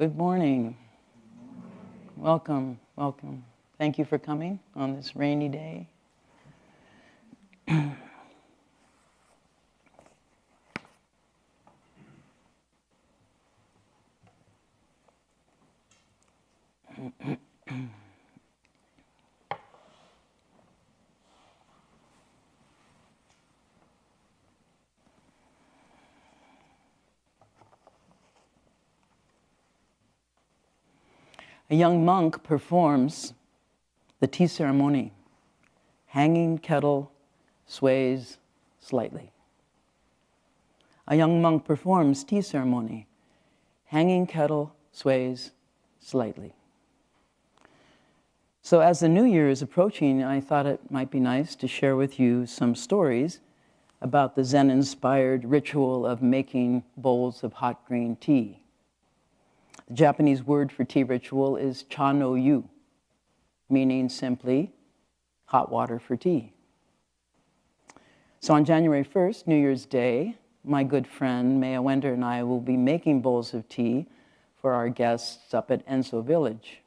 Good morning. Welcome, welcome. Thank you for coming on this rainy day. A young monk performs the tea ceremony. Hanging kettle sways slightly. A young monk performs tea ceremony. Hanging kettle sways slightly. So as the new year is approaching, I thought it might be nice to share with you some stories about the Zen-inspired ritual of making bowls of hot green tea. The Japanese word for tea ritual is cha no yu, meaning simply hot water for tea. So on January 1st, New Year's Day, my good friend Maya Wender and I will be making bowls of tea for our guests up at Enso Village.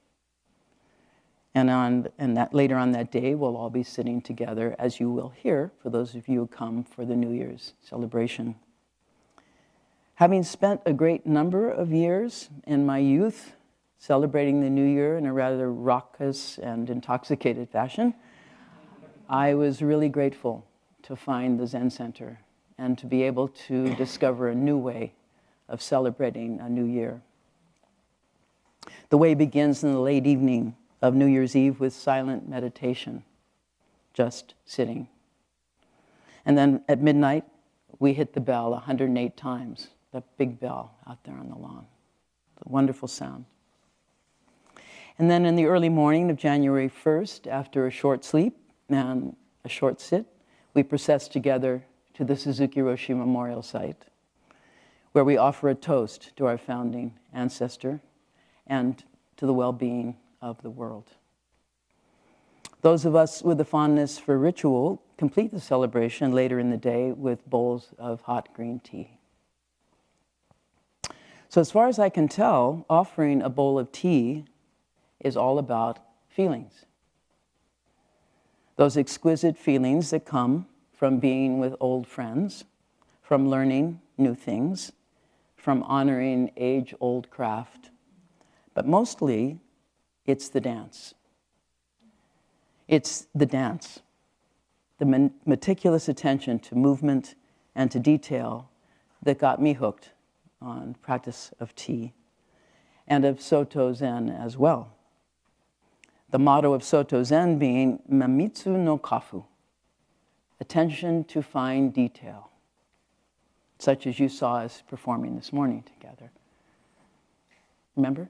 And later on that day, we'll all be sitting together, as you will hear, for those of you who come for the New Year's celebration. Having spent a great number of years in my youth celebrating the New Year in a rather raucous and intoxicated fashion, I was really grateful to find the Zen Center and to be able to discover a new way of celebrating a new year. The way begins in the late evening of New Year's Eve with silent meditation, just sitting. And then at midnight, we hit the bell 108 times, that big bell out there on the lawn. It's a wonderful sound. And then in the early morning of January 1st, after a short sleep and a short sit, we process together to the Suzuki Roshi Memorial Site, where we offer a toast to our founding ancestor and to the well-being of the world. Those of us with a fondness for ritual complete the celebration later in the day with bowls of hot green tea. So as far as I can tell, offering a bowl of tea is all about feelings. Those exquisite feelings that come from being with old friends, from learning new things, from honoring age-old craft. But mostly, it's the dance. It's the dance, the meticulous attention to movement and to detail that got me hooked on practice of tea and of Soto Zen as well. The motto of Soto Zen being Mamitsu no Kafu, attention to fine detail, such as you saw us performing this morning together. Remember?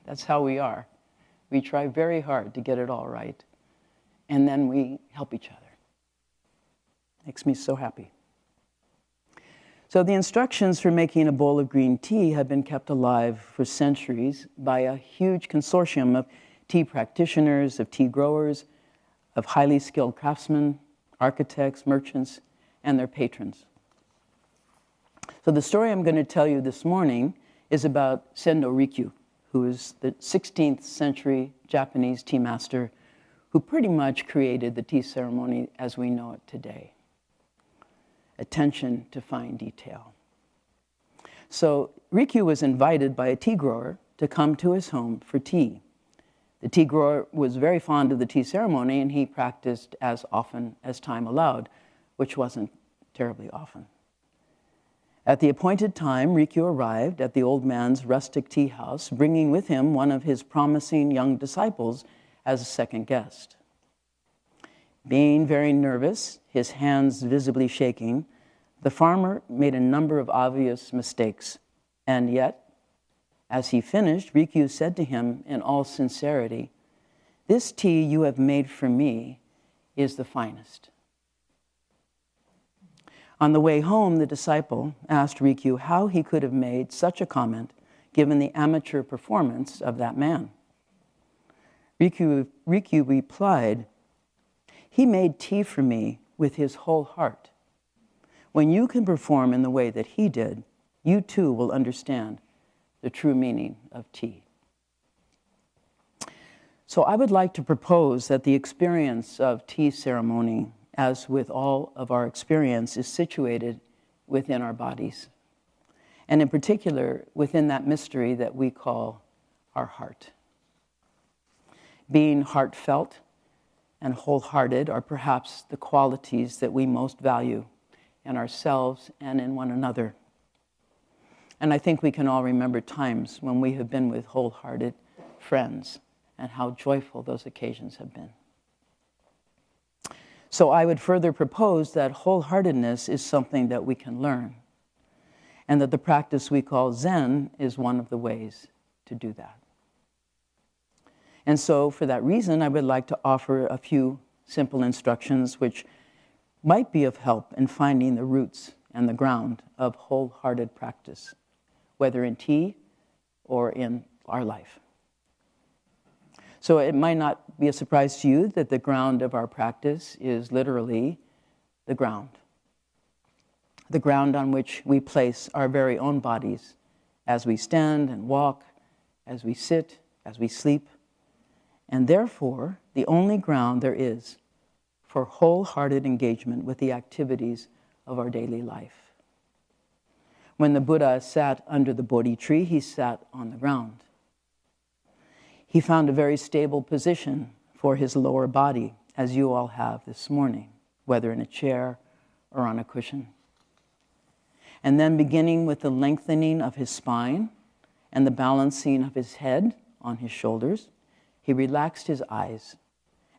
That's how we are. We try very hard to get it all right, and then we help each other. Makes me so happy. So the instructions for making a bowl of green tea have been kept alive for centuries by a huge consortium of tea practitioners, of tea growers, of highly skilled craftsmen, architects, merchants, and their patrons. So the story I'm going to tell you this morning is about Sendo Rikyu, who is the 16th century Japanese tea master who pretty much created the tea ceremony as we know it today. Attention to fine detail. So Rikyu was invited by a tea grower to come to his home for tea. The tea grower was very fond of the tea ceremony, and he practiced as often as time allowed, which wasn't terribly often. At the appointed time, Rikyu arrived at the old man's rustic tea house, bringing with him one of his promising young disciples as a second guest. Being very nervous, his hands visibly shaking, the farmer made a number of obvious mistakes. And yet, as he finished, Rikyu said to him in all sincerity, "This tea you have made for me is the finest." On the way home, the disciple asked Rikyu how he could have made such a comment given the amateur performance of that man. Rikyu replied, "He made tea for me with his whole heart. When you can perform in the way that he did, you too will understand the true meaning of tea. So I would like to propose that the experience of tea ceremony, as with all of our experience, is situated within our bodies, and in particular within that mystery that we call our heart. Being heartfelt and wholehearted are perhaps the qualities that we most value in ourselves and in one another. And I think we can all remember times when we have been with wholehearted friends and how joyful those occasions have been. So I would further propose that wholeheartedness is something that we can learn, and that the practice we call Zen is one of the ways to do that. And so for that reason, I would like to offer a few simple instructions which might be of help in finding the roots and the ground of wholehearted practice, whether in tea or in our life. So it might not be a surprise to you that the ground of our practice is literally the ground on which we place our very own bodies as we stand and walk, as we sit, as we sleep, and therefore the only ground there is for wholehearted engagement with the activities of our daily life. When the Buddha sat under the Bodhi tree, he sat on the ground. He found a very stable position for his lower body, as you all have this morning, whether in a chair or on a cushion. And then beginning with the lengthening of his spine and the balancing of his head on his shoulders, he relaxed his eyes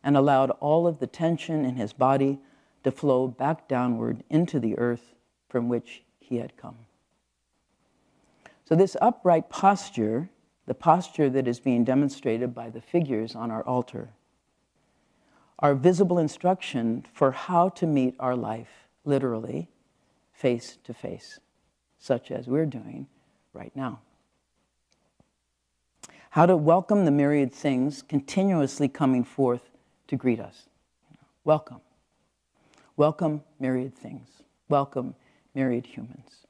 and allowed all of the tension in his body to flow back downward into the earth from which he had come. So this upright posture, the posture that is being demonstrated by the figures on our altar, are visible instruction for how to meet our life, literally, face to face, such as we're doing right now. How to welcome the myriad things continuously coming forth to greet us. Welcome. Welcome, myriad things. Welcome, myriad humans.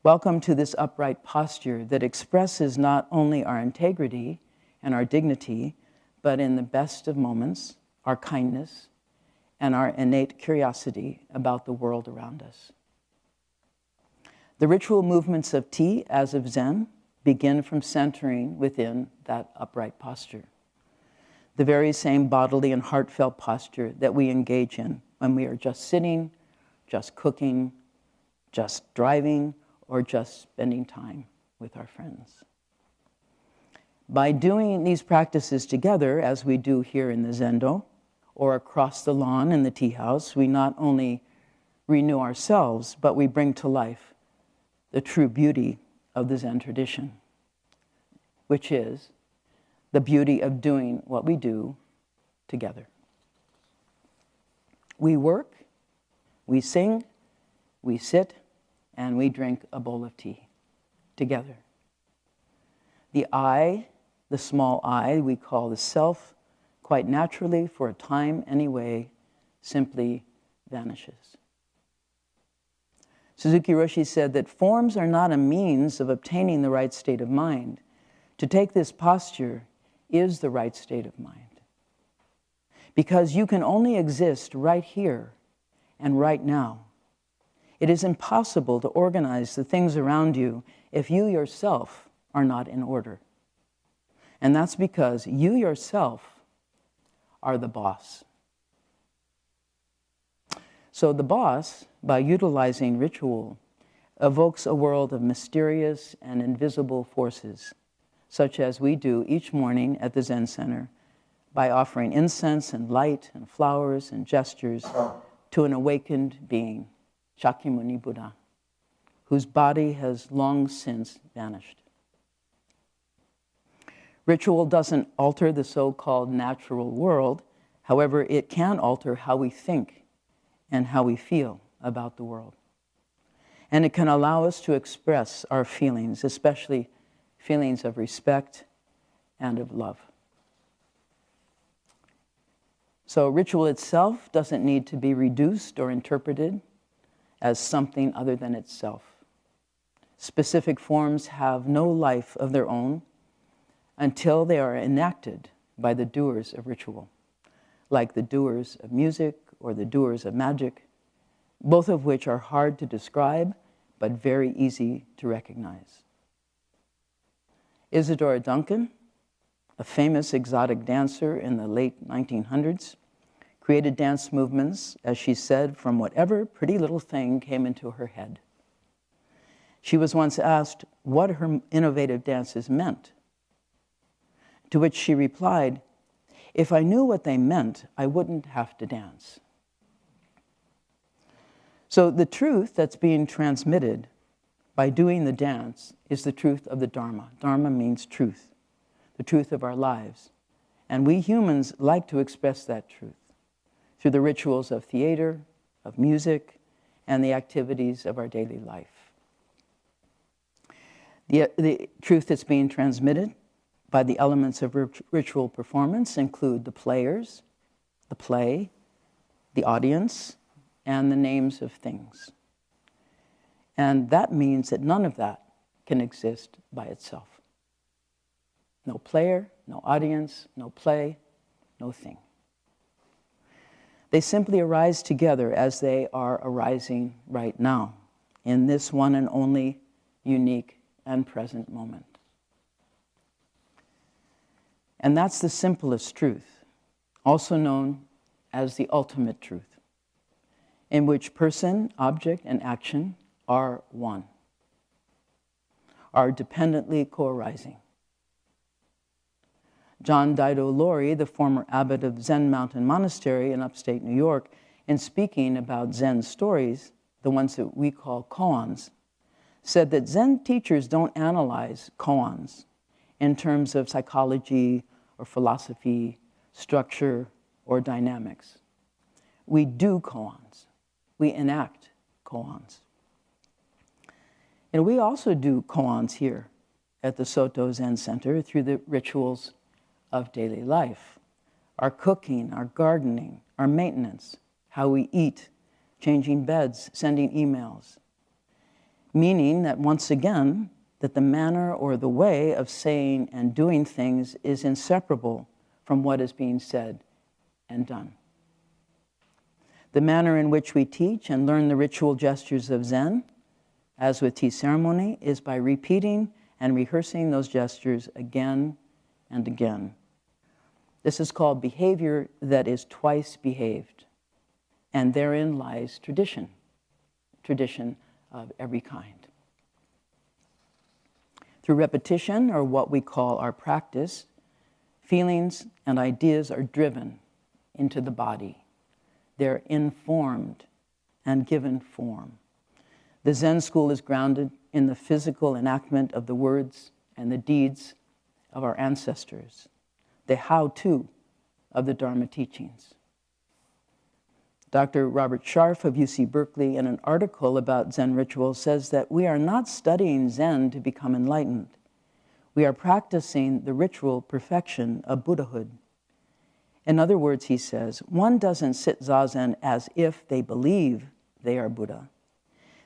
Welcome to this upright posture that expresses not only our integrity and our dignity, but in the best of moments, our kindness and our innate curiosity about the world around us. The ritual movements of tea, as of Zen, begin from centering within that upright posture. The very same bodily and heartfelt posture that we engage in when we are just sitting, just cooking, just driving, or just spending time with our friends. By doing these practices together, as we do here in the Zendo, or across the lawn in the tea house, we not only renew ourselves, but we bring to life the true beauty of the Zen tradition, which is the beauty of doing what we do together. We work, we sing, we sit, and we drink a bowl of tea together. The I, the small I, we call the self, quite naturally, for a time anyway, simply vanishes. Suzuki Roshi said that forms are not a means of obtaining the right state of mind. To take this posture is the right state of mind. Because you can only exist right here and right now. It is impossible to organize the things around you if you yourself are not in order. And that's because you yourself are the boss. So the boss, by utilizing ritual, evokes a world of mysterious and invisible forces, such as we do each morning at the Zen Center by offering incense and light and flowers and gestures to an awakened being, Shakyamuni Buddha, whose body has long since vanished. Ritual doesn't alter the so-called natural world. However, it can alter how we think and how we feel about the world. And it can allow us to express our feelings, especially feelings of respect and of love. So ritual itself doesn't need to be reduced or interpreted as something other than itself. Specific forms have no life of their own until they are enacted by the doers of ritual, like the doers of music or the doers of magic, both of which are hard to describe but very easy to recognize. Isadora Duncan, a famous exotic dancer in the late 1900s, created dance movements, as she said, from whatever pretty little thing came into her head. She was once asked what her innovative dances meant, to which she replied, "If I knew what they meant, I wouldn't have to dance." So the truth that's being transmitted by doing the dance is the truth of the Dharma. Dharma means truth, the truth of our lives. And we humans like to express that truth through the rituals of theater, of music, and the activities of our daily life. The truth that's being transmitted by the elements of ritual performance include the players, the play, the audience, and the names of things. And that means that none of that can exist by itself. No player, no audience, no play, no thing. They simply arise together as they are arising right now, in this one and only unique and present moment. And that's the simplest truth, also known as the ultimate truth, in which person, object, and action are one, are dependently co-arising. John Dido Laurie, the former abbot of Zen Mountain Monastery in upstate New York, in speaking about Zen stories, the ones that we call koans, said that Zen teachers don't analyze koans in terms of psychology or philosophy, structure, or dynamics. We do koans. We enact koans. And we also do koans here at the Soto Zen Center through the rituals of daily life. Our cooking, our gardening, our maintenance, how we eat, changing beds, sending emails. Meaning that once again, that the manner or the way of saying and doing things is inseparable from what is being said and done. The manner in which we teach and learn the ritual gestures of Zen, as with tea ceremony, is by repeating and rehearsing those gestures again and again. This is called behavior that is twice behaved, and therein lies tradition of every kind. Through repetition, or what we call our practice, feelings and ideas are driven into the body. They're informed and given form. The Zen school is grounded in the physical enactment of the words and the deeds of our ancestors, the how-to of the Dharma teachings. Dr. Robert Scharf of UC Berkeley, in an article about Zen rituals, says that we are not studying Zen to become enlightened. We are practicing the ritual perfection of Buddhahood. In other words, he says, one doesn't sit zazen as if they believe they are Buddha.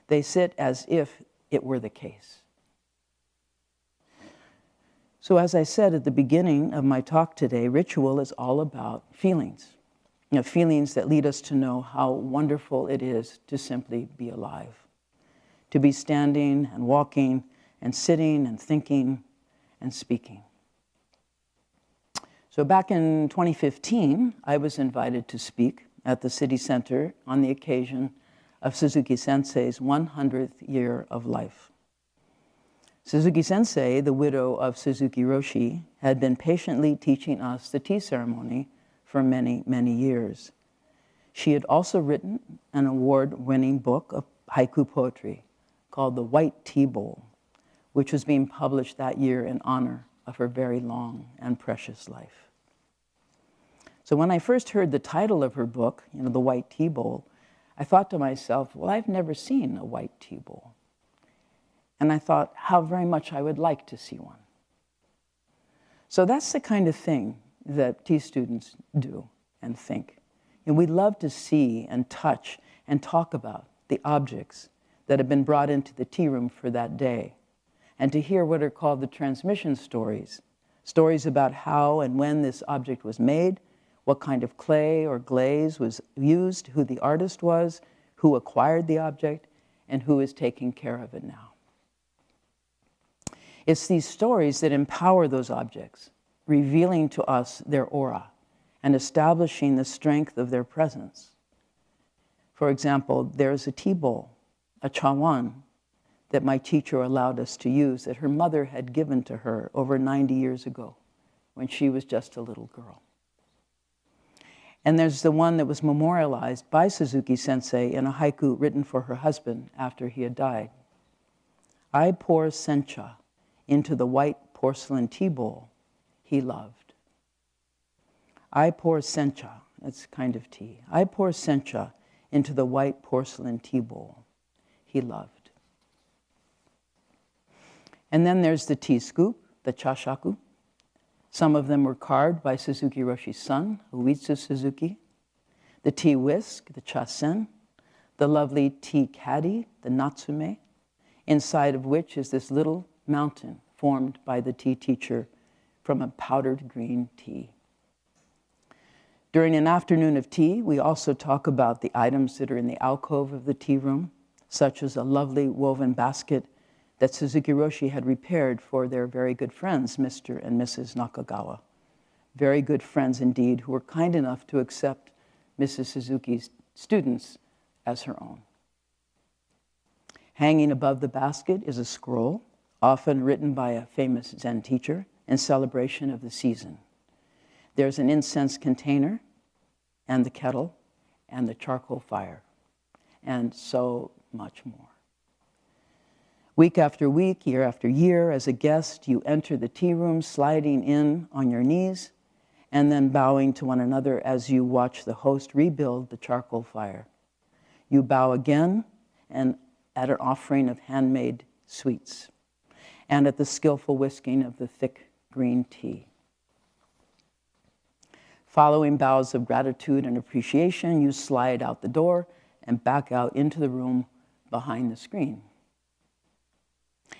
They sit as if it were the case. So as I said at the beginning of my talk today, ritual is all about feelings. Feelings that lead us to know how wonderful it is to simply be alive, to be standing and walking and sitting and thinking and speaking. So back in 2015, I was invited to speak at the city center on the occasion of Suzuki Sensei's 100th year of life. Suzuki Sensei, the widow of Suzuki Roshi, had been patiently teaching us the tea ceremony for many, many years. She had also written an award-winning book of haiku poetry called The White Tea Bowl, which was being published that year in honor of her very long and precious life. So when I first heard the title of her book, The White Tea Bowl, I thought to myself, well, I've never seen a white tea bowl. And I thought how very much I would like to see one. So that's the kind of thing that tea students do and think. And we love to see and touch and talk about the objects, that had been brought into the tea room for that day, and to hear what are called the transmission stories, stories about how and when this object was made, what kind of clay or glaze was used, who the artist was, who acquired the object, and who is taking care of it now. It's these stories that empower those objects, revealing to us their aura and establishing the strength of their presence. For example, there's a tea bowl, a chawan, that my teacher allowed us to use that her mother had given to her over 90 years ago when she was just a little girl. And there's the one that was memorialized by Suzuki Sensei in a haiku written for her husband after he had died. I pour sencha into the white porcelain tea bowl he loved. I pour sencha, that's kind of tea. I pour sencha into the white porcelain tea bowl he loved. And then there's the tea scoop, the chashaku. Some of them were carved by Suzuki Roshi's son, Uetsu Suzuki. The tea whisk, the chasen. The lovely tea caddy, the natsume, inside of which is this little mountain formed by the tea teacher from a powdered green tea. During an afternoon of tea, we also talk about the items that are in the alcove of the tea room, such as a lovely woven basket that Suzuki Roshi had repaired for their very good friends, Mr. and Mrs. Nakagawa. Very good friends indeed, who were kind enough to accept Mrs. Suzuki's students as her own. Hanging above the basket is a scroll, often written by a famous Zen teacher in celebration of the season. There's an incense container, and the kettle, and the charcoal fire, and so much more. Week after week, year after year, as a guest, you enter the tea room sliding in on your knees and then bowing to one another as you watch the host rebuild the charcoal fire. You bow again and at an offering of handmade sweets and at the skillful whisking of the thick green tea. Following bows of gratitude and appreciation, you slide out the door and back out into the room behind the screen.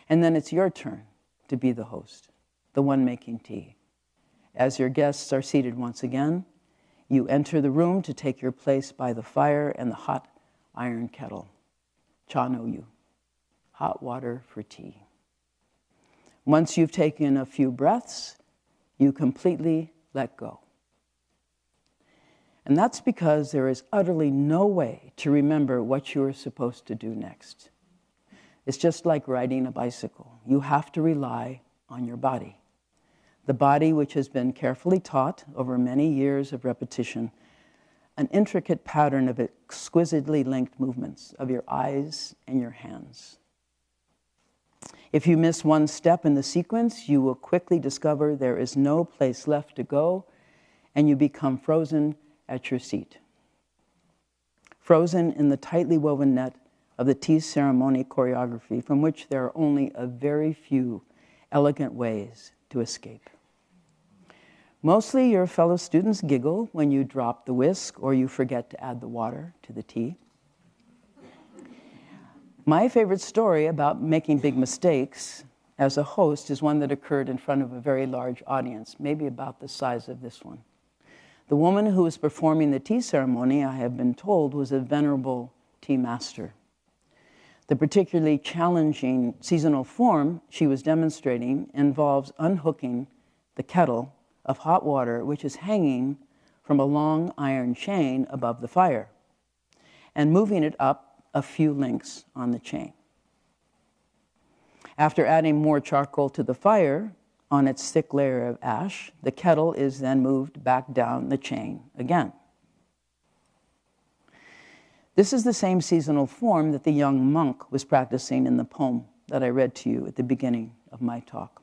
And then it's your turn to be the host, the one making tea. As your guests are seated once again, you enter the room to take your place by the fire and the hot iron kettle. Cha no yu, hot water for tea. Once you've taken a few breaths, you completely let go. And that's because there is utterly no way to remember what you are supposed to do next. It's just like riding a bicycle. You have to rely on your body. The body which has been carefully taught over many years of repetition, an intricate pattern of exquisitely linked movements of your eyes and your hands. If you miss one step in the sequence, you will quickly discover there is no place left to go, and you become frozen at your seat. Frozen in the tightly woven net of the tea ceremony choreography, from which there are only a very few elegant ways to escape. Mostly your fellow students giggle when you drop the whisk or you forget to add the water to the tea. My favorite story about making big mistakes as a host is one that occurred in front of a very large audience, maybe about the size of this one. The woman who was performing the tea ceremony, I have been told, was a venerable tea master. The particularly challenging seasonal form she was demonstrating involves unhooking the kettle of hot water, which is hanging from a long iron chain above the fire, and moving it up a few links on the chain. After adding more charcoal to the fire on its thick layer of ash, the kettle is then moved back down the chain again. This is the same seasonal form that the young monk was practicing in the poem that I read to you at the beginning of my talk.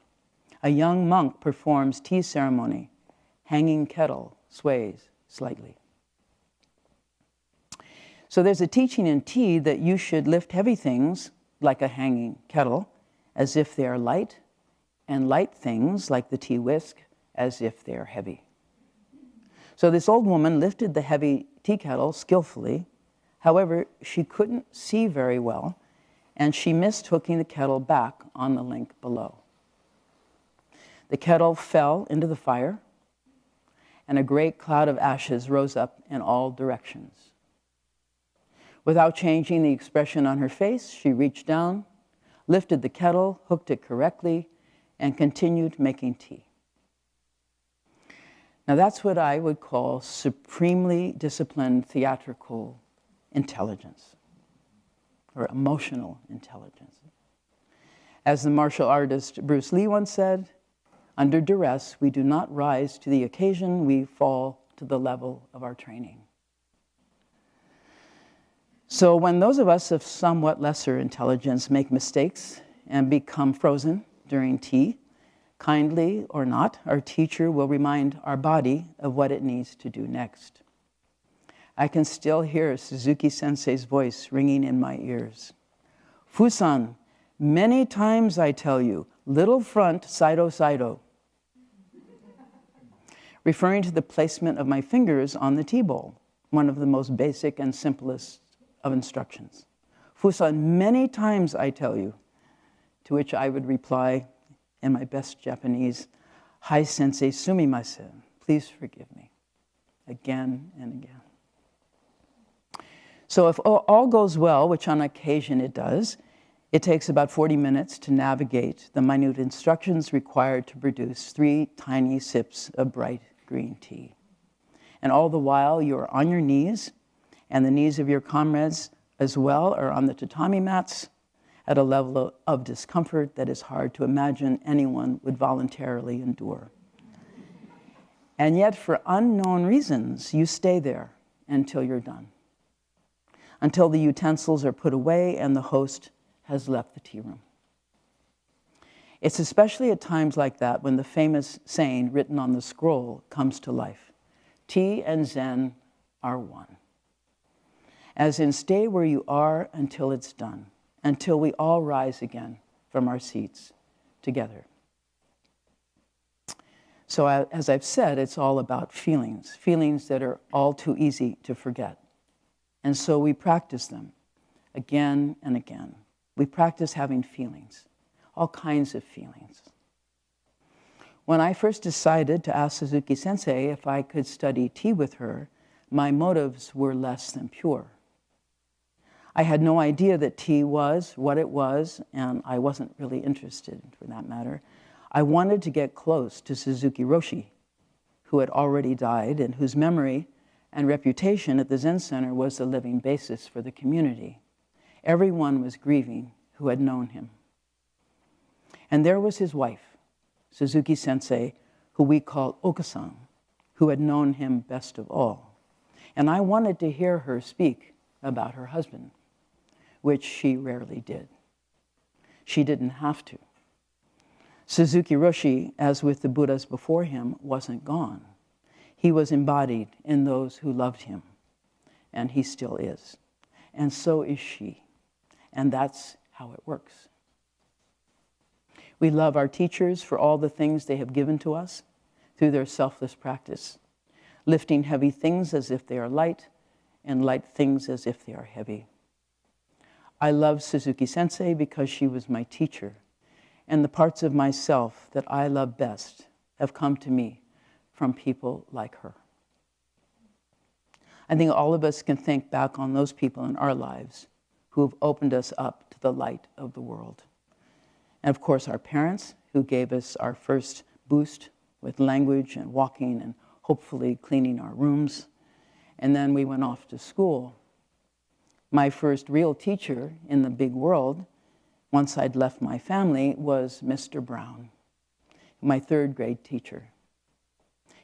A young monk performs tea ceremony. Hanging kettle sways slightly. So there's a teaching in tea that you should lift heavy things, like a hanging kettle, as if they are light, and light things, like the tea whisk, as if they are heavy. So this old woman lifted the heavy tea kettle skillfully. However, she couldn't see very well, and she missed hooking the kettle back on the link below. The kettle fell into the fire, and a great cloud of ashes rose up in all directions. Without changing the expression on her face, she reached down, lifted the kettle, hooked it correctly, and continued making tea. Now that's what I would call supremely disciplined theatrical intelligence, or emotional intelligence. As the martial artist Bruce Lee once said, under duress, we do not rise to the occasion, we fall to the level of our training. So when those of us of somewhat lesser intelligence make mistakes and become frozen during tea, kindly or not, our teacher will remind our body of what it needs to do next. I can still hear Suzuki Sensei's voice ringing in my ears. Fusan, many times I tell you, little front, saido, saido. Referring to the placement of my fingers on the tea bowl, one of the most basic and simplest of instructions. Fusan, many times I tell you, to which I would reply in my best Japanese, Hai sensei sumimasen, please forgive me, again and again. So if all goes well, which on occasion it does, it takes about 40 minutes to navigate the minute instructions required to produce 3 tiny sips of bright green tea. And all the while you're on your knees, and the knees of your comrades as well are on the tatami mats at a level of discomfort that is hard to imagine anyone would voluntarily endure. And yet, for unknown reasons, you stay there until you're done, until the utensils are put away and the host has left the tea room. It's especially at times like that when the famous saying written on the scroll comes to life. Tea and Zen are one. As in, stay where you are until it's done, until we all rise again from our seats together. So as I've said, it's all about feelings that are all too easy to forget. And so we practice them again and again. We practice having feelings, all kinds of feelings. When I first decided to ask Suzuki Sensei if I could study tea with her, my motives were less than pure. I had no idea that tea was what it was, and I wasn't really interested, for that matter. I wanted to get close to Suzuki Roshi, who had already died and whose memory and reputation at the Zen Center was the living basis for the community. Everyone was grieving who had known him. And there was his wife, Suzuki Sensei, who we call Okasan, who had known him best of all. And I wanted to hear her speak about her husband, which she rarely did. She didn't have to. Suzuki Roshi, as with the Buddhas before him, wasn't gone. He was embodied in those who loved him, and he still is. And so is she. And that's how it works. We love our teachers for all the things they have given to us through their selfless practice, lifting heavy things as if they are light, and light things as if they are heavy. I love Suzuki Sensei because she was my teacher, and the parts of myself that I love best have come to me from people like her. I think all of us can think back on those people in our lives who have opened us up to the light of the world. And of course, our parents, who gave us our first boost with language and walking and hopefully cleaning our rooms. And then we went off to school. My first real teacher in the big world, once I'd left my family, was Mr. Brown, my 3rd grade teacher.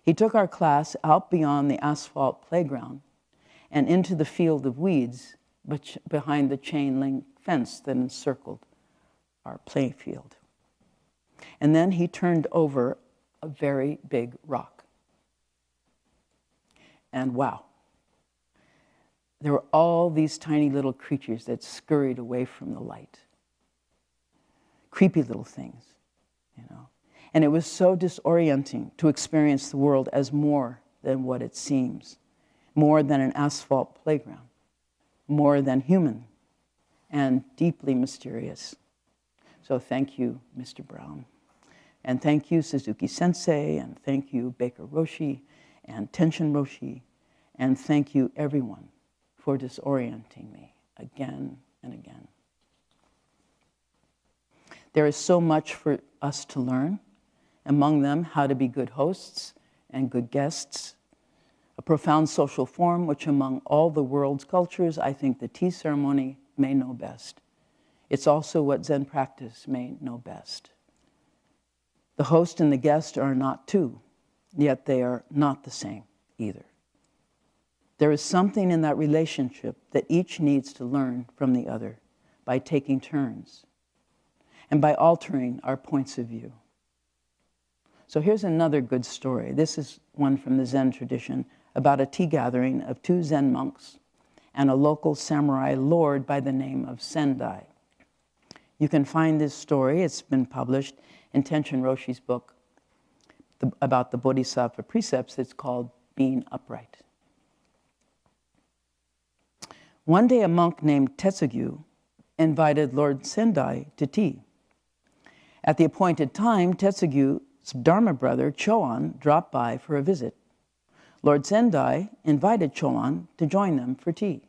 He took our class out beyond the asphalt playground and into the field of weeds behind the chain link fence that encircled our play field. And then he turned over a very big rock. And wow, there were all these tiny little creatures that scurried away from the light. Creepy little things, you know. And it was so disorienting to experience the world as more than what it seems, more than an asphalt playground, more than human, and deeply mysterious. So thank you, Mr. Brown. And thank you, Suzuki Sensei, and thank you, Baker Roshi, and Tenshin Roshi, and thank you, everyone, for disorienting me again and again. There is so much for us to learn, among them how to be good hosts and good guests, a profound social form which among all the world's cultures, I think the tea ceremony may know best. It's also what Zen practice may know best. The host and the guest are not two, yet they are not the same either. There is something in that relationship that each needs to learn from the other by taking turns and by altering our points of view. So here's another good story. This is one from the Zen tradition about a tea gathering of two Zen monks and a local samurai lord by the name of Sendai. You can find this story. It's been published in Tenshin Roshi's book about the Bodhisattva precepts. It's called Being Upright. One day a monk named Tetsugu invited Lord Sendai to tea. At the appointed time, Tetsugu's Dharma brother, Choan, dropped by for a visit. Lord Sendai invited Choan to join them for tea.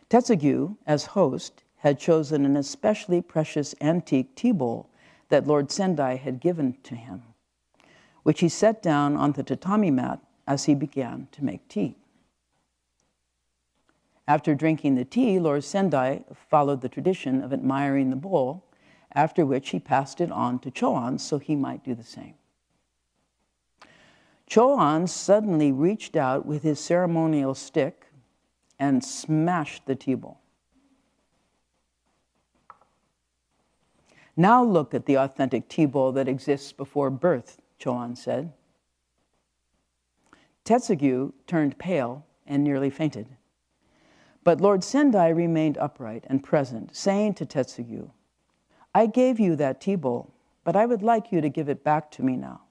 Tetsugu, as host, had chosen an especially precious antique tea bowl that Lord Sendai had given to him, which he set down on the tatami mat as he began to make tea. After drinking the tea, Lord Sendai followed the tradition of admiring the bowl, after which he passed it on to Choan so he might do the same. Choan suddenly reached out with his ceremonial stick and smashed the tea bowl. Now look at the authentic tea bowl that exists before birth, Choan said. Tetsugu turned pale and nearly fainted. But Lord Sendai remained upright and present, saying to Tetsugu, "I gave you that tea bowl, but I would like you to give it back to me now.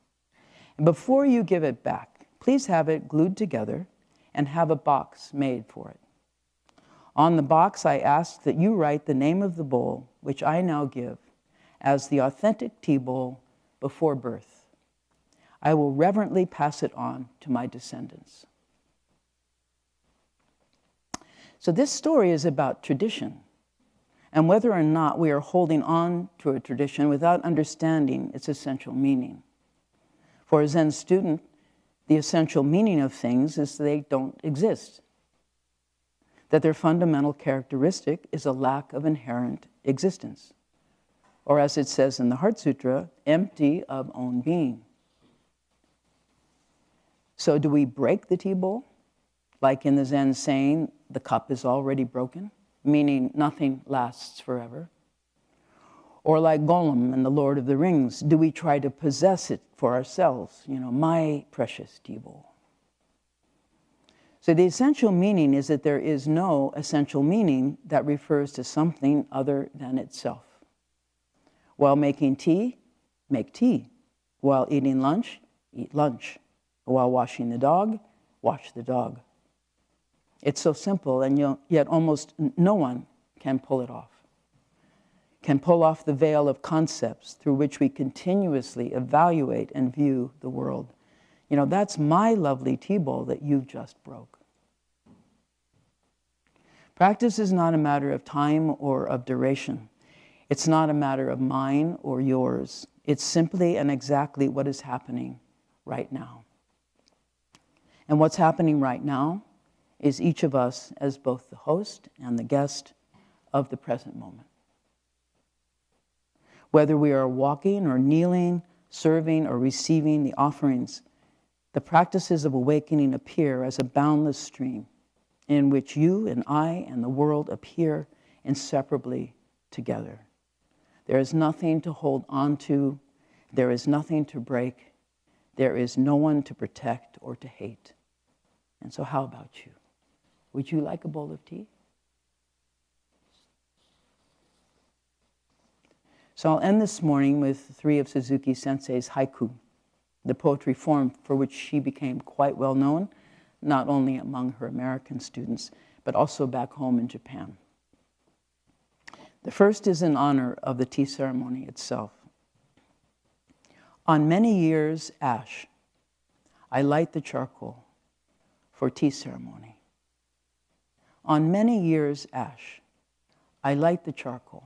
And before you give it back, please have it glued together and have a box made for it. On the box, I ask that you write the name of the bowl, which I now give, as the authentic tea bowl before birth. I will reverently pass it on to my descendants." So this story is about tradition and whether or not we are holding on to a tradition without understanding its essential meaning. For a Zen student, the essential meaning of things is they don't exist, that their fundamental characteristic is a lack of inherent existence, or as it says in the Heart Sutra, empty of own being. So do we break the tea bowl? Like in the Zen saying, the cup is already broken, meaning nothing lasts forever. Or like Gollum in The Lord of the Rings, do we try to possess it for ourselves? My precious tea bowl. So the essential meaning is that there is no essential meaning that refers to something other than itself. While making tea, make tea. While eating lunch, eat lunch. While washing the dog, wash the dog. It's so simple, and yet almost no one can pull it off. Can pull off the veil of concepts through which we continuously evaluate and view the world. That's my lovely tea bowl that you've just broke. Practice is not a matter of time or of duration. It's not a matter of mine or yours. It's simply and exactly what is happening right now. And what's happening right now is each of us as both the host and the guest of the present moment. Whether we are walking or kneeling, serving or receiving the offerings, the practices of awakening appear as a boundless stream in which you and I and the world appear inseparably together. There is nothing to hold on to. There is nothing to break. There is no one to protect or to hate. And so how about you? Would you like a bowl of tea? So I'll end this morning with 3 of Suzuki Sensei's haiku, the poetry form for which she became quite well known, not only among her American students, but also back home in Japan. The first is in honor of the tea ceremony itself. On many years' ash, I light the charcoal for tea ceremony. On many years' ash, I light the charcoal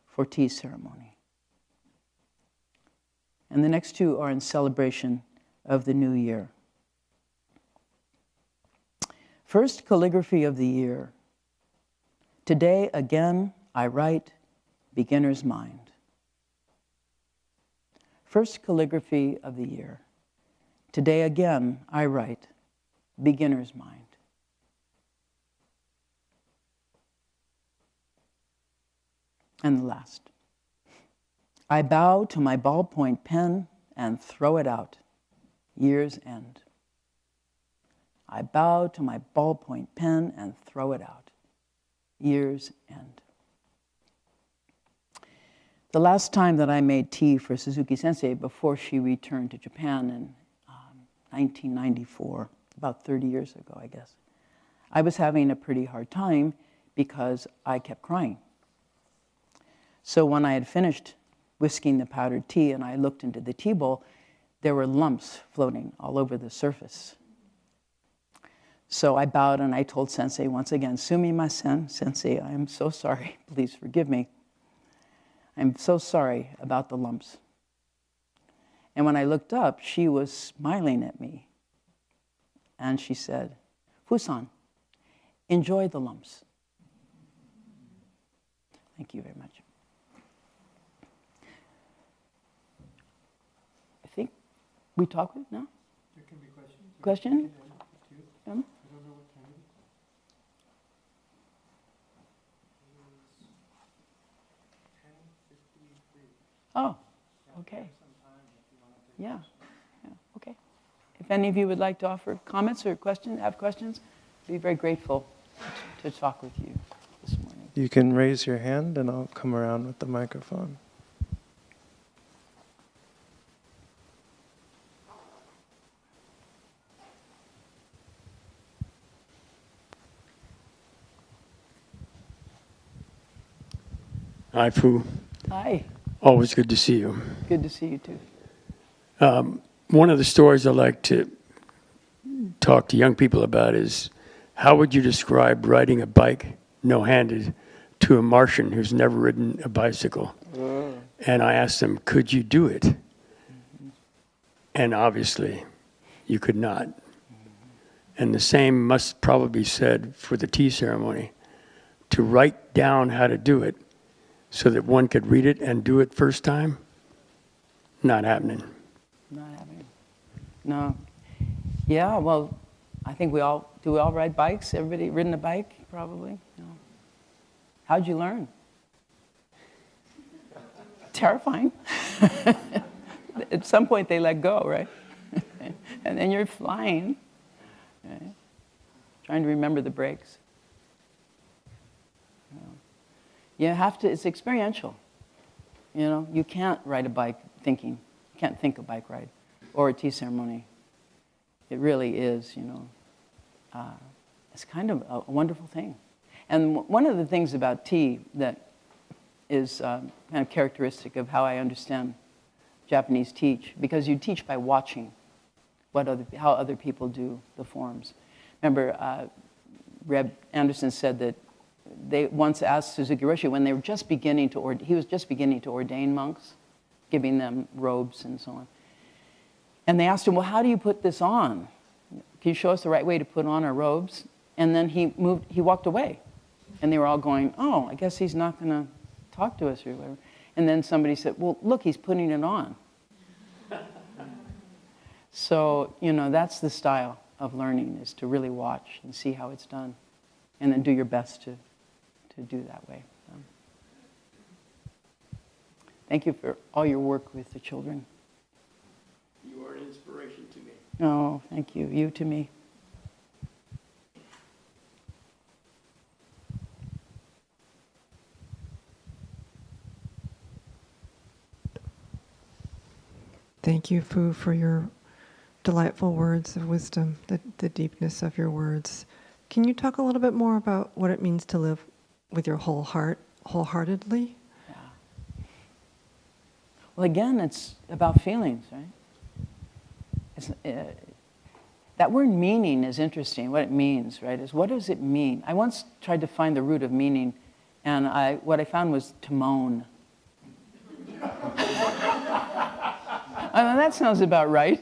for tea ceremony. And the next two are in celebration of the new year. First calligraphy of the year. Today again I write beginner's mind. First calligraphy of the year. Today again I write beginner's mind. And the last. I bow to my ballpoint pen and throw it out. Year's end. I bow to my ballpoint pen and throw it out. Year's end. The last time that I made tea for Suzuki Sensei before she returned to Japan in 1994, about 30 years ago, I guess, I was having a pretty hard time because I kept crying. So when I had finished whisking the powdered tea and I looked into the tea bowl, there were lumps floating all over the surface. So I bowed and I told Sensei once again, "Sumimasen, Sensei, I am so sorry. Please forgive me. I'm so sorry about the lumps." And when I looked up, she was smiling at me. And she said, "Fusan, enjoy the lumps." Thank you very much. I think we talk with now? There can be questions. Question? I don't know what time it is. It is 10:53. Oh, okay. Some time if you want to take Yeah, okay. If any of you would like to offer comments or questions, have questions, I'd be very grateful to talk with you this morning. You can raise your hand and I'll come around with the microphone. Hi, Fu. Hi, Always good to see you. good to see you too. One of the stories I like to talk to young people about is how would you describe riding a bike no-handed to a Martian who's never ridden a bicycle? And I asked them, could you do it? And obviously, you could not. And the same must probably be said for the tea ceremony. To write down how to do it so that one could read it and do it first time, not happening. Not happening. No. Yeah, well, I think we all ride bikes? Everybody ridden a bike, probably? No. How'd you learn? Terrifying. At some point they let go, right? And then you're flying, right? Trying to remember the brakes. You have to, it's experiential. You know, you can't ride a bike thinking. You can't think a bike ride or a tea ceremony. It really is, you know, it's kind of a wonderful thing. And one of the things about tea that is kind of characteristic of how I understand Japanese teach, because you teach by watching how other people do the forms. Remember, Reb Anderson said that they once asked Suzuki Roshi when they were just beginning to he was just beginning to ordain monks, giving them robes and so on. And they asked him, well, how do you put this on? Can you show us the right way to put on our robes? And then he walked away. And they were all going, oh, I guess he's not going to talk to us or whatever. And then somebody said, well, look, he's putting it on. So, you know, that's the style of learning, is to really watch and see how it's done. And then do your best to do that way. Thank you for all your work with the children. You are an inspiration to me. Oh, thank you. You to me. Thank you, Fu, for your delightful words of wisdom, the deepness of your words. Can you talk a little bit more about what it means to live with your whole heart wholeheartedly? Yeah. Well, again, it's about feelings, right? That word meaning is interesting. What it means, right, is what does it mean? I once tried to find the root of meaning, and what I found was to moan. That sounds about right.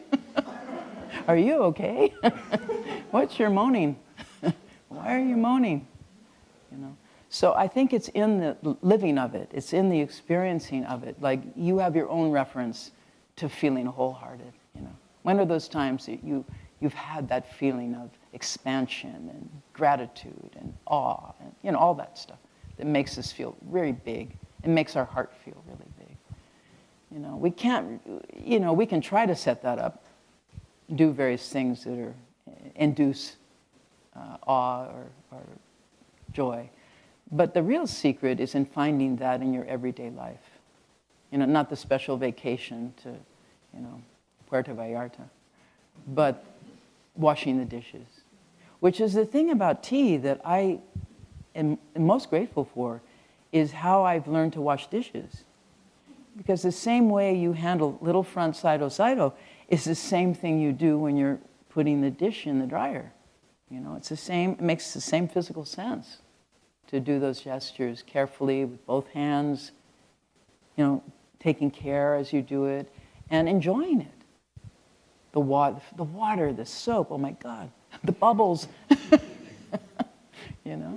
Are you okay? What's your moaning? Why are you moaning? You know. So I think it's in the living of it. It's in the experiencing of it. Like you have your own reference to feeling wholehearted. You know. When are those times that you've had that feeling of expansion and gratitude and awe and all that stuff that makes us feel very big and makes our heart feel really big. You know, we can't. We can try to set that up, do various things that induce awe or joy. But the real secret is in finding that in your everyday life. Not the special vacation to, Puerto Vallarta, but washing the dishes, which is the thing about tea that I am most grateful for, is how I've learned to wash dishes. Because the same way you handle little front saido is the same thing you do when you're putting the dish in the dryer. It's the same, it makes the same physical sense to do those gestures carefully with both hands, taking care as you do it and enjoying it. The water, the soap, oh my God, the bubbles, Yeah.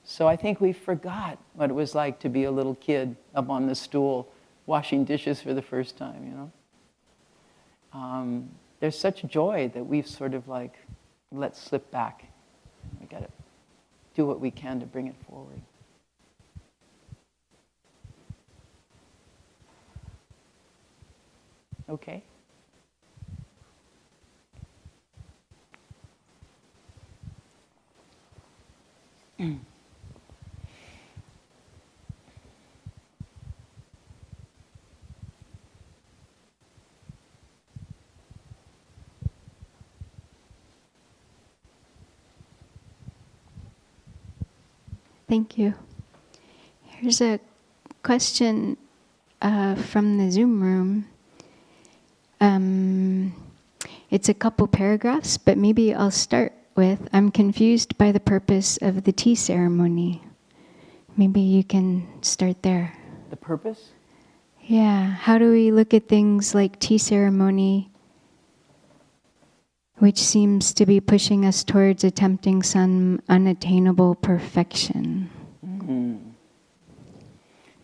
So I think we forgot what it was like to be a little kid up on the stool washing dishes for the first time, There's such joy that we've sort of let slip back. We got to do what we can to bring it forward. Okay. Thank you. Here's a question from the Zoom room. It's a couple paragraphs, but maybe I'll start with, I'm confused by the purpose of the tea ceremony. Maybe you can start there. The purpose? Yeah. How do we look at things like tea ceremony, which seems to be pushing us towards attempting some unattainable perfection? Mm-hmm.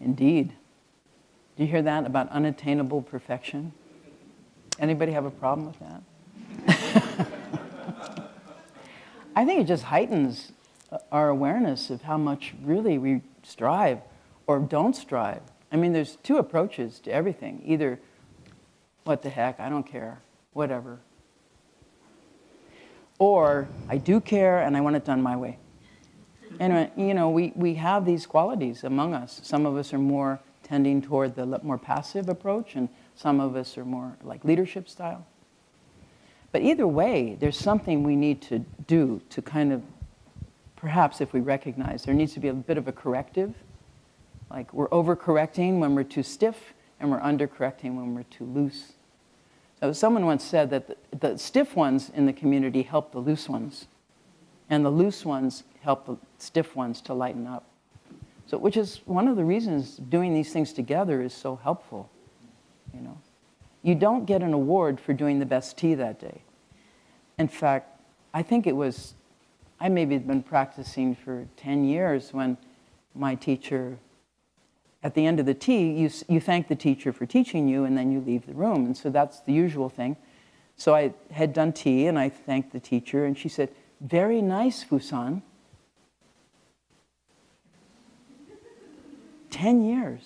Indeed. Do you hear that about unattainable perfection? Anybody have a problem with that? I think it just heightens our awareness of how much really we strive or don't strive. I mean, there's two approaches to everything. Either, what the heck, I don't care, whatever. Or, I do care and I want it done my way. Anyway, we have these qualities among us. Some of us are more tending toward the more passive approach, and some of us are more like leadership style. But either way, there's something we need to do to kind of, perhaps if we recognize, there needs to be a bit of a corrective. Like we're over-correcting when we're too stiff, and we're under-correcting when we're too loose. So someone once said that the stiff ones in the community help the loose ones, and the loose ones help the stiff ones to lighten up. So, which is one of the reasons doing these things together is so helpful. You don't get an award for doing the best tea that day. In fact, I think I maybe had been practicing for 10 years when my teacher, at the end of the tea, you thank the teacher for teaching you and then you leave the room. And so that's the usual thing. So I had done tea and I thanked the teacher and she said, "Very nice, Fu-san." 10 years.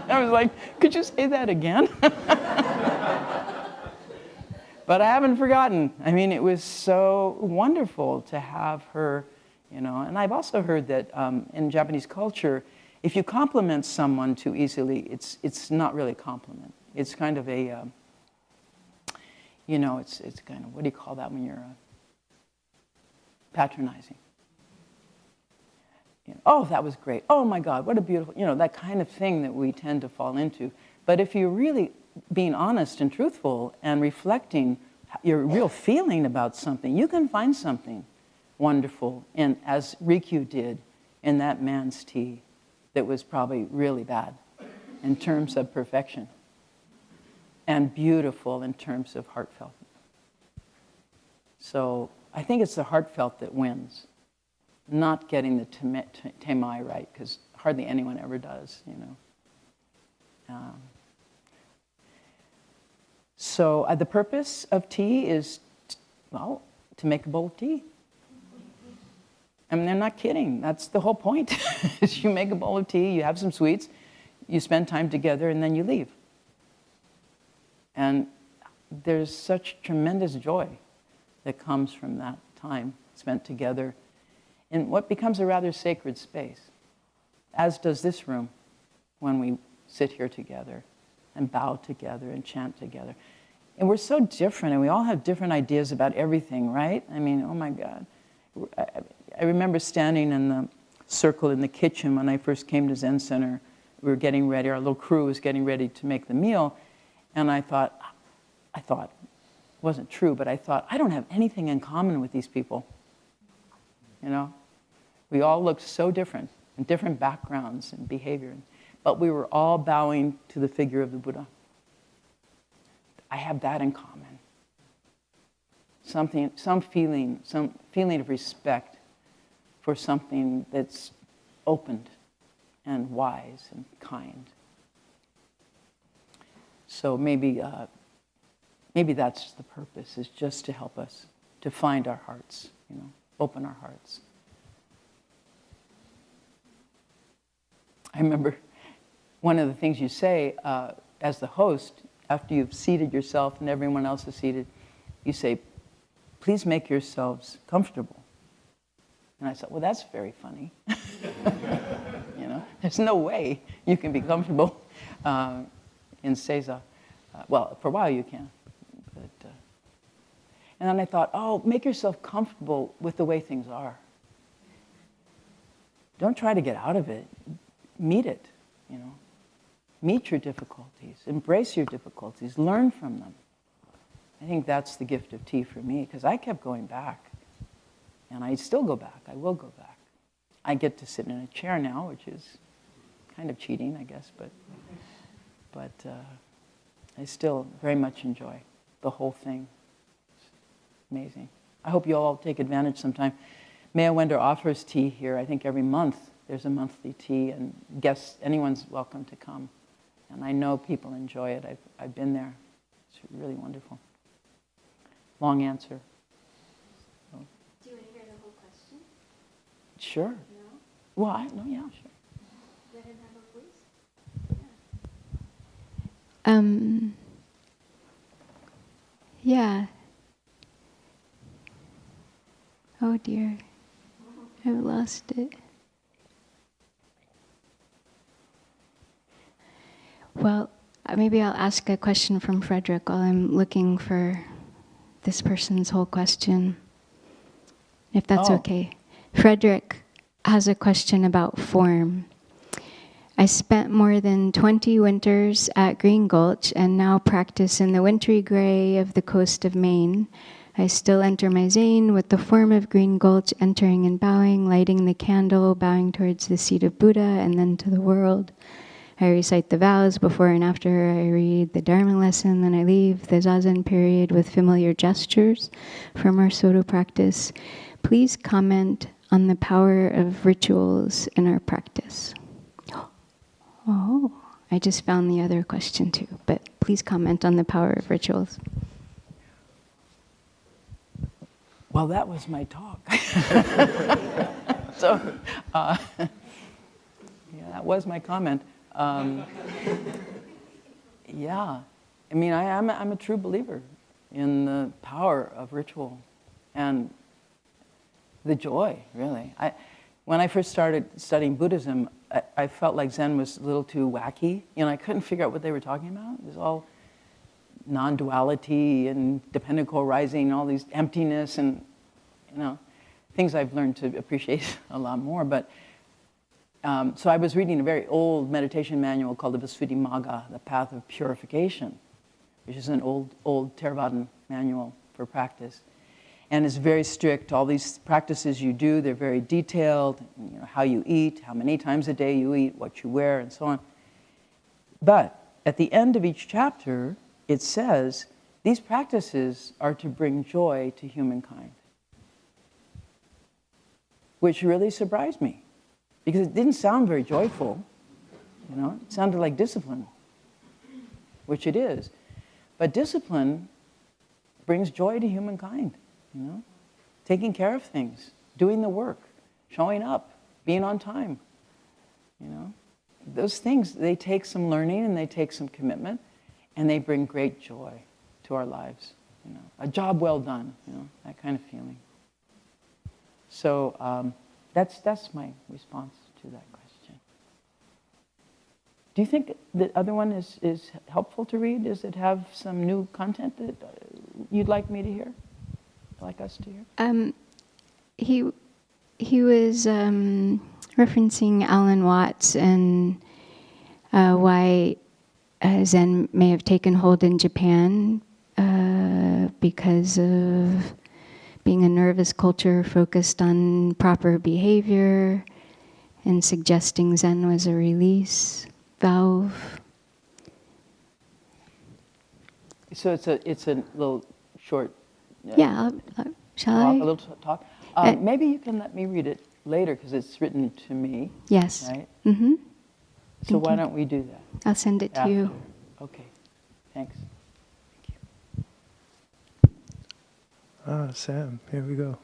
I was like, could you say that again? But I haven't forgotten. I mean, it was so wonderful to have her, And I've also heard that in Japanese culture, if you compliment someone too easily, it's not really a compliment. It's kind of a, it's kind of, what do you call that when you're patronizing? Oh, that was great. Oh my God, what a beautiful, that kind of thing that we tend to fall into. But if you're really being honest and truthful and reflecting your real feeling about something, you can find something wonderful, and as Rikyu did in that man's tea that was probably really bad in terms of perfection and beautiful in terms of heartfelt. So I think it's the heartfelt that wins, not getting the temai right, because hardly anyone ever does, So the purpose of tea is, to make a bowl of tea. I mean, they're not kidding. That's the whole point. Is you make a bowl of tea, you have some sweets, you spend time together, and then you leave. And there's such tremendous joy that comes from that time spent together in what becomes a rather sacred space, as does this room when we sit here together and bow together and chant together. And we're so different, and we all have different ideas about everything, right? I mean, oh my God. I remember standing in the circle in the kitchen when I first came to Zen Center. We were getting ready, our little crew was getting ready to make the meal, and I thought, it wasn't true, but I thought, I don't have anything in common with these people. We all looked so different, in different backgrounds and behavior, but we were all bowing to the figure of the Buddha. I have that in common. Some feeling of respect for something that's opened and wise and kind. So maybe that's the purpose, is just to help us to find our hearts, open our hearts. I remember one of the things you say as the host, after you've seated yourself and everyone else is seated, you say, please make yourselves comfortable. And I thought, well, that's very funny. There's no way you can be comfortable in Seiza. Well, for a while you can. And then I thought, make yourself comfortable with the way things are. Don't try to get out of it. Meet it, Meet your difficulties. Embrace your difficulties. Learn from them. I think that's the gift of tea for me, because I kept going back. And I still go back. I will go back. I get to sit in a chair now, which is kind of cheating, I guess, but I still very much enjoy the whole thing. It's amazing. I hope you all take advantage sometime. Maya Wender offers tea here, I think every month. There's a monthly tea, and guests, anyone's welcome to come. And I know people enjoy it. I've been there. It's really wonderful. Long answer. So. Do you want to hear the whole question? Sure. No? Well, yeah, sure. Let him have a voice? Yeah. Oh dear. I've lost it. Well, maybe I'll ask a question from Frederick while I'm looking for this person's whole question, if that's okay. Frederick has a question about form. I spent more than 20 winters at Green Gulch and now practice in the wintry gray of the coast of Maine. I still enter my Zen with the form of Green Gulch, entering and bowing, lighting the candle, bowing towards the seat of Buddha and then to the world. I recite the vows before and after I read the Dharma lesson, then I leave the Zazen period with familiar gestures from our Soto practice. Please comment on the power of rituals in our practice. Oh, I just found the other question too, but please comment on the power of rituals. Well, that was my talk. So, that was my comment. Yeah, I mean, I'm a true believer in the power of ritual and the joy, really. When I first started studying Buddhism, I felt like Zen was a little too wacky. I couldn't figure out what they were talking about. It was all non-duality and dependent co-arising, all these emptiness and, things I've learned to appreciate a lot more. But So I was reading a very old meditation manual called the Visuddhimagga, the Path of Purification, which is an old Theravadan manual for practice. And it's very strict. All these practices you do, they're very detailed. You know, how you eat, how many times a day you eat, what you wear, and so on. But at the end of each chapter, it says, these practices are to bring joy to humankind. Which really surprised me, because it didn't sound very joyful. You know, it sounded like discipline, which it is. But discipline brings joy to humankind, you know? Taking care of things, doing the work, showing up, being on time, you know? Those things, they take some learning and they take some commitment, and they bring great joy to our lives, you know? A job well done, you know, that kind of feeling. So that's my response to that question. Do you think the other one is helpful to read? Does it have some new content that you'd like me to hear? Like us to hear? He was referencing Alan Watts and why Zen may have taken hold in Japan because of being a nervous culture focused on proper behavior and suggesting Zen was a release valve. So it's a little short. Yeah, shall I? A little talk. Maybe you can let me read it later because it's written to me. Yes. Right. Mm-hmm. So why don't we do that? I'll send it to you. Okay. Thanks. Sam, here we go.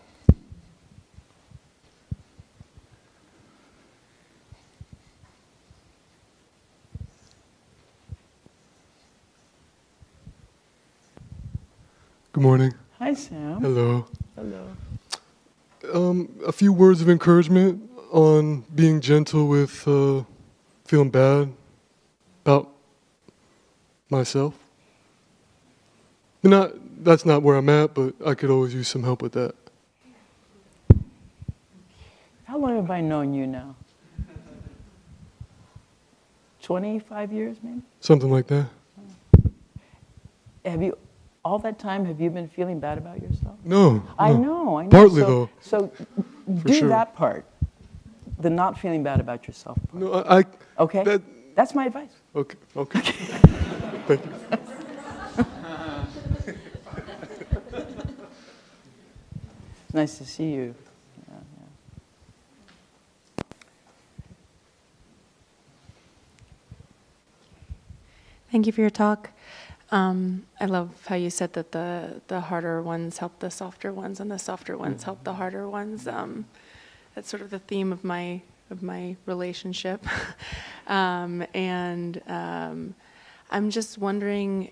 Good morning. Hi, Sam. Hello. Hello. A few words of encouragement on being gentle with feeling bad about myself. That's not where I'm at, but I could always use some help with that. How long have I known you now? 25 years, maybe? Something like that. Have you, all that time, have you been feeling bad about yourself? No. I know. Partly, though. So For do sure. that part, the not feeling bad about yourself part. No, I Okay? That's my advice. Okay. Thank you. It's nice to see you. Yeah. Thank you for your talk. I love how you said that the harder ones help the softer ones, and the softer ones help the harder ones. That's sort of the theme of my relationship. And I'm just wondering.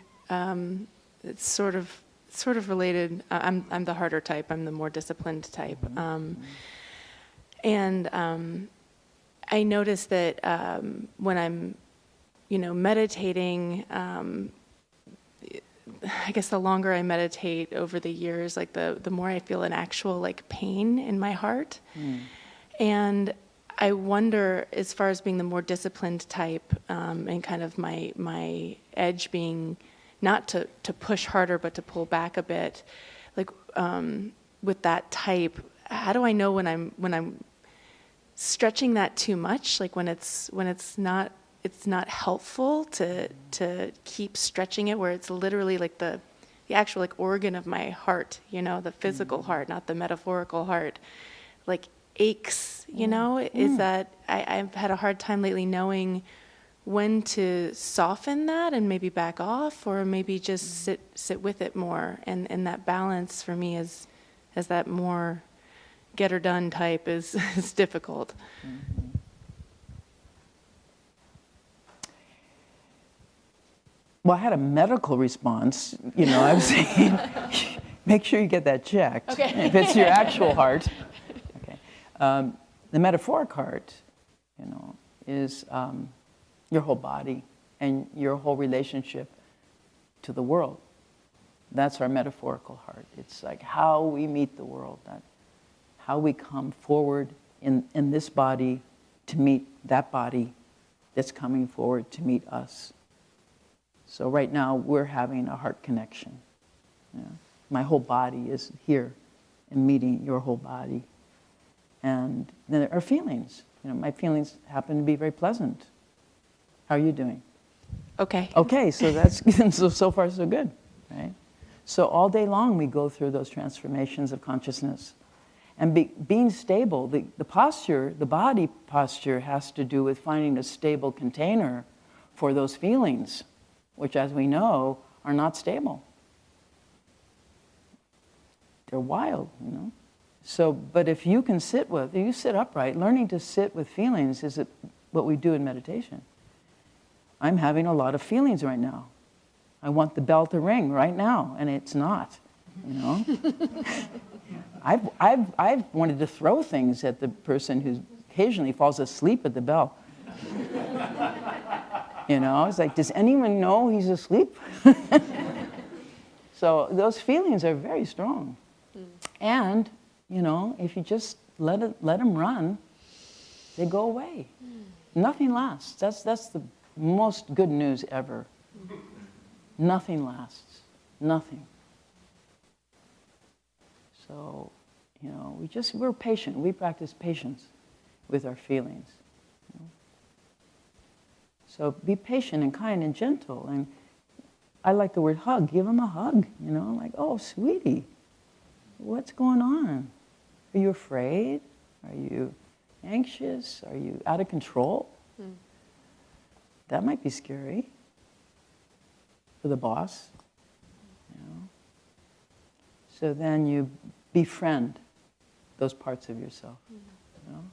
It's sort of related. I'm the harder type. I'm the more disciplined type. And I notice that when I'm, meditating. I guess the longer I meditate over the years, like the more I feel an actual like pain in my heart. And I wonder, as far as being the more disciplined type, and kind of my edge being not to push harder, but to pull back a bit, like with that type, how do I know when I'm stretching that too much? Like when it's not helpful to keep stretching it, where it's literally like the actual like organ of my heart, the physical heart, not the metaphorical heart, like aches, is that I've had a hard time lately knowing when to soften that and maybe back off, or maybe just sit with it more. And that balance for me is that more get her done type is difficult. Well, I had a medical response. I was saying, make sure you get that checked. Okay. If it's your actual heart. Okay. The metaphoric heart, is your whole body and your whole relationship to the world. That's our metaphorical heart. It's like how we meet the world, how we come forward in this body to meet that body that's coming forward to meet us. So right now we're having a heart connection. You know, my whole body is here and meeting your whole body. And then there are feelings. You know, my feelings happen to be very pleasant. How are you doing? Okay. Okay, so that's so far so good, right? So all day long we go through those transformations of consciousness. And being stable, the posture, the body posture has to do with finding a stable container for those feelings, which as we know are not stable. They're wild, you know. So, but if you can sit upright, learning to sit with feelings is what we do in meditation. I'm having a lot of feelings right now. I want the bell to ring right now, and it's not, you know. I've wanted to throw things at the person who occasionally falls asleep at the bell. You know, it's like, does anyone know he's asleep? So those feelings are very strong. And, you know, if you just let them run, they go away. Nothing lasts. That's the most good news ever. Nothing lasts. Nothing. So, you know, we're patient. We practice patience with our feelings. You know? So be patient and kind and gentle. And I like the word hug. Give them a hug, you know, like, oh, sweetie, what's going on? Are you afraid? Are you anxious? Are you out of control? That might be scary for the boss, you know. So then you befriend those parts of yourself, you know.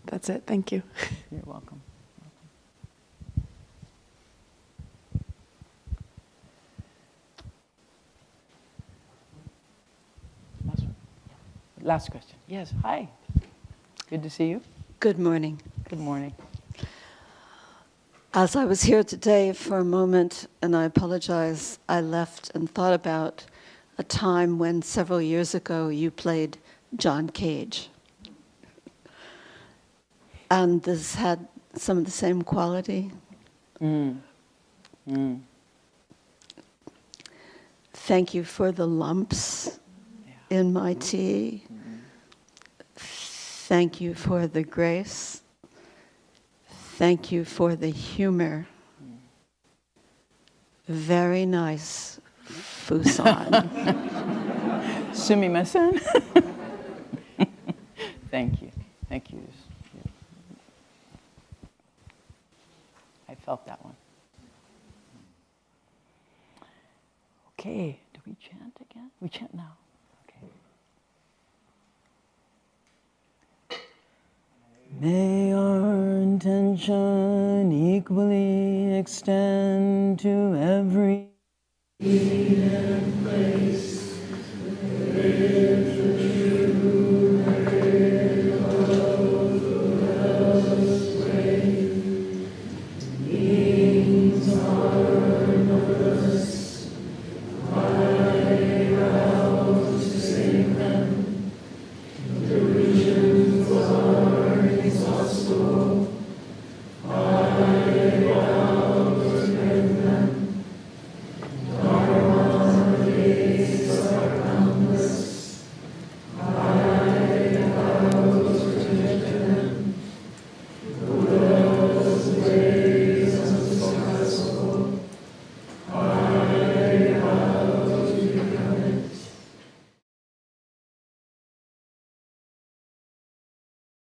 That's it. Thank you. You're welcome. Last question. Yes, hi. Good to see you. Good morning. Good morning. As I was here today for a moment, and I apologize, I left and thought about a time when several years ago you played John Cage. And this had some of the same quality. Thank you for the lumps in my tea. Thank you for the grace. Thank you for the humor. Very nice, Fusan. Sumimasen. Thank you. Thank you. I felt that one. Okay, do we chant again? We chant now. Okay. May our intention equally extend to every place.